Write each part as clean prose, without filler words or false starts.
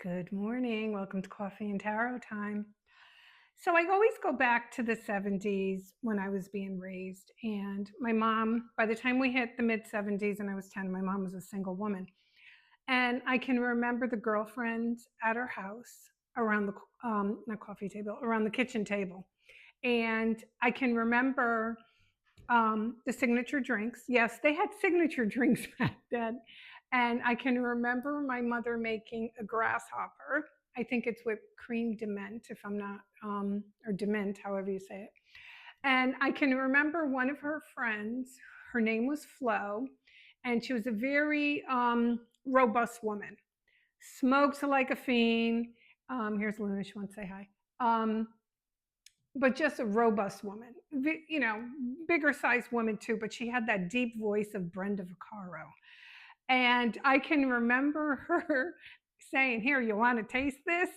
Good morning. Welcome to Coffee and Tarot time. So I always go back to the 70s when I was being raised. And my mom, by the time we hit the mid 70s and I was 10, my mom was a single woman. And I can remember the girlfriends at her house around the, not coffee table, around the kitchen table. And I can remember the signature drinks. Yes, they had signature drinks back then. And I can remember my mother making a grasshopper. I think it's whipped cream dement, if I'm not, or dement, however you say it. And I can remember one of her friends, her name was Flo, and she was a very robust woman. Smokes like a fiend. Here's Luna, she wants to say hi. But just a robust woman, bigger sized woman too, but she had that deep voice of Brenda Vaccaro. And I can remember her saying, "Here, you want to taste this?"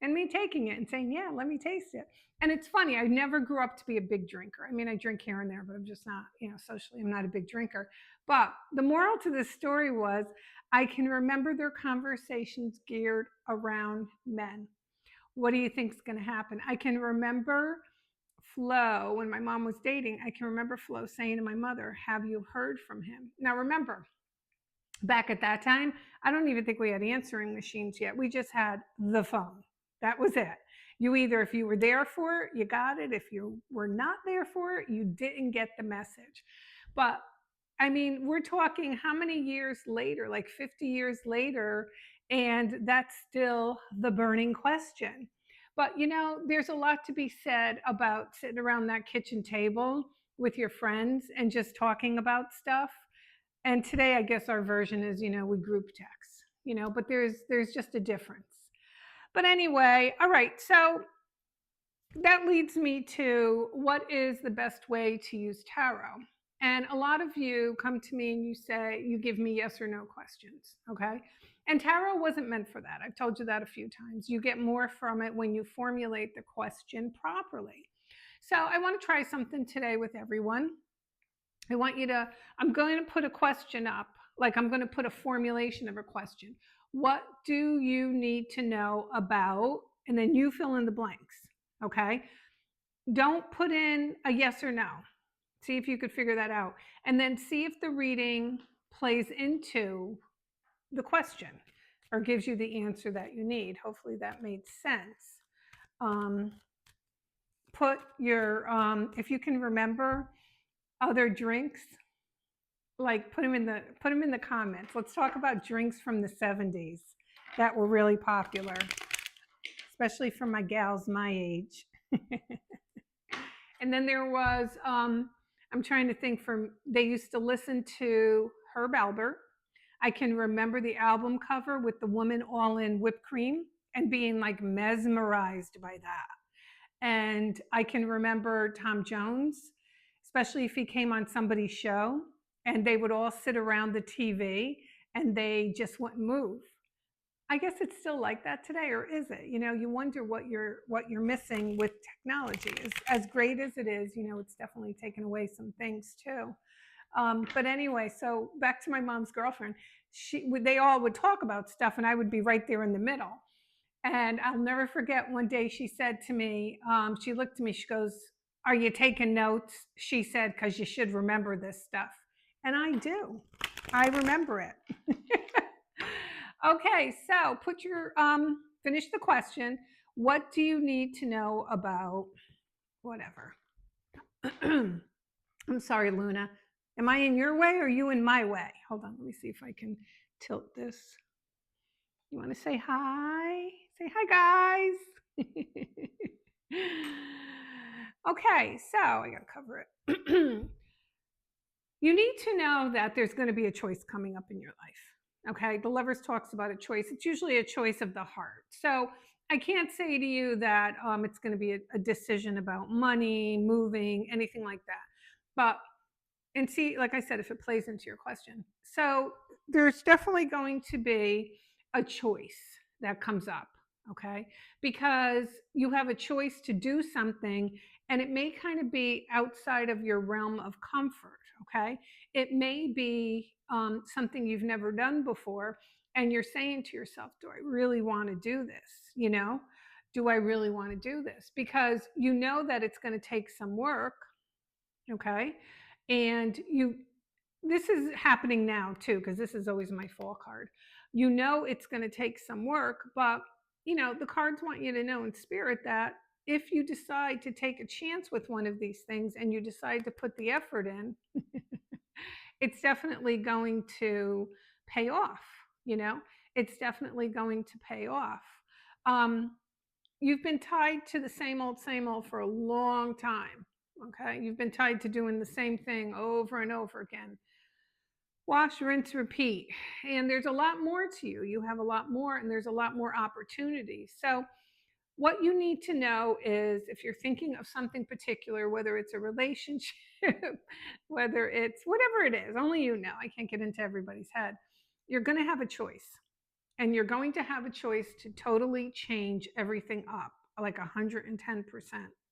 And me taking it and saying, "Yeah, let me taste it." And it's funny, I never grew up to be a big drinker. I mean, I drink here and there, but I'm just not, socially, I'm not a big drinker. But the moral to this story was I can remember their conversations geared around men. What do you think is going to happen? I can remember Flo, when my mom was dating, I can remember Flo saying to my mother, "Have you heard from him?" Now, remember, back at that time, I don't even think we had answering machines yet. We just had the phone. That was it. You either, if you were there for it, you got it. If you were not there for it, you didn't get the message. But I mean, we're talking how many years later, like 50 years later, and that's still the burning question. But there's a lot to be said about sitting around that kitchen table with your friends and just talking about stuff. And today, I guess our version is, we group text, but there's just a difference. But anyway, all right. So that leads me to what is the best way to use tarot. And a lot of you come to me and you give me yes or no questions. Okay. And tarot wasn't meant for that. I've told you that a few times. You get more from it when you formulate the question properly. So I want to try something today with everyone. I'm going to put a question up, like I'm going to put a formulation of a question. What do you need to know about? And then you fill in the blanks. Okay. Don't put in a yes or no. See if you could figure that out. And then see if the reading plays into the question or gives you the answer that you need. Hopefully that made sense. Put your, if you can remember other drinks, like put them in the comments. Let's talk about drinks from the 70s that were really popular, especially for my gals my age. And then there was, I'm trying to think, they used to listen to Herb Albert. I can remember the album cover with the woman all in whipped cream and being like mesmerized by that. And I can remember Tom Jones, especially if he came on somebody's show and they would all sit around the TV and they just wouldn't move. I guess it's still like that today, or is it? You wonder what you're missing with technology. As great as it is, it's definitely taken away some things too. But anyway, so back to my mom's girlfriend. They all would talk about stuff, and I would be right there in the middle. And I'll never forget one day she said to me, she looked at me, she goes, "Are you taking notes?" She said, "Because you should remember this stuff." And I do. I remember it. Okay, so put your finish the question. What do you need to know about whatever? I'm sorry, Luna. Am I in your way or are you in my way? Hold on, let me see if I can tilt this. You want to say hi? Say hi, guys. Okay, so I got to cover it. You need to know that there's going to be a choice coming up in your life. Okay, the Lovers talks about a choice. It's usually a choice of the heart. So I can't say to you that it's going to be a decision about money, moving, anything like that. But, and see, like I said, if it plays into your question. So there's definitely going to be a choice that comes up, okay? Because you have a choice to do something and it may kind of be outside of your realm of comfort, Okay. It may be something you've never done before. And you're saying to yourself, do I really want to do this? Do I really want to do this? Because you know that it's going to take some work. Okay. And this is happening now too, because this is always my fall card. It's going to take some work, but the cards want you to know in spirit that if you decide to take a chance with one of these things and you decide to put the effort in, it's definitely going to pay off. You know, it's definitely going to pay off. Um, you've been tied to the same old for a long time. Okay. You've been tied to doing the same thing over and over again. Wash, rinse, repeat. And there's a lot more to you. You have a lot more, and there's a lot more opportunities. So, what you need to know is if you're thinking of something particular, whether it's a relationship, whether it's whatever it is, only you know. I can't get into everybody's head. You're going to have a choice. And you're going to have a choice to totally change everything up like 110%,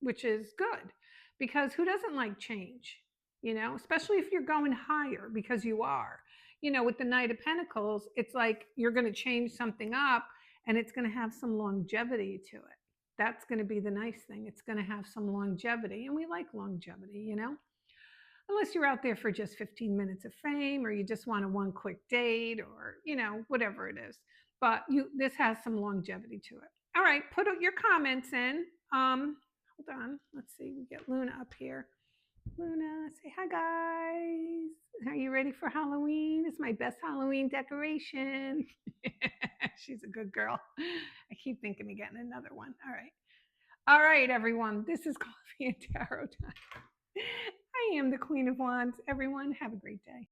which is good because who doesn't like change? Especially if you're going higher because you are. With the Knight of Pentacles, it's like you're going to change something up and it's going to have some longevity to it. That's going to be the nice thing. It's going to have some longevity, and we like longevity. Unless you're out there for just 15 minutes of fame or you just want a one quick date or whatever it is, but this has some longevity to it. All right, put your comments in. Hold on, let's see, we get Luna up here. Luna, say hi guys. Are you ready for Halloween? It's my best Halloween decoration. She's a good girl. I keep thinking of getting another one. All right, everyone, this is Coffee and Tarot time. I am the Queen of Wands. Everyone, have a great day.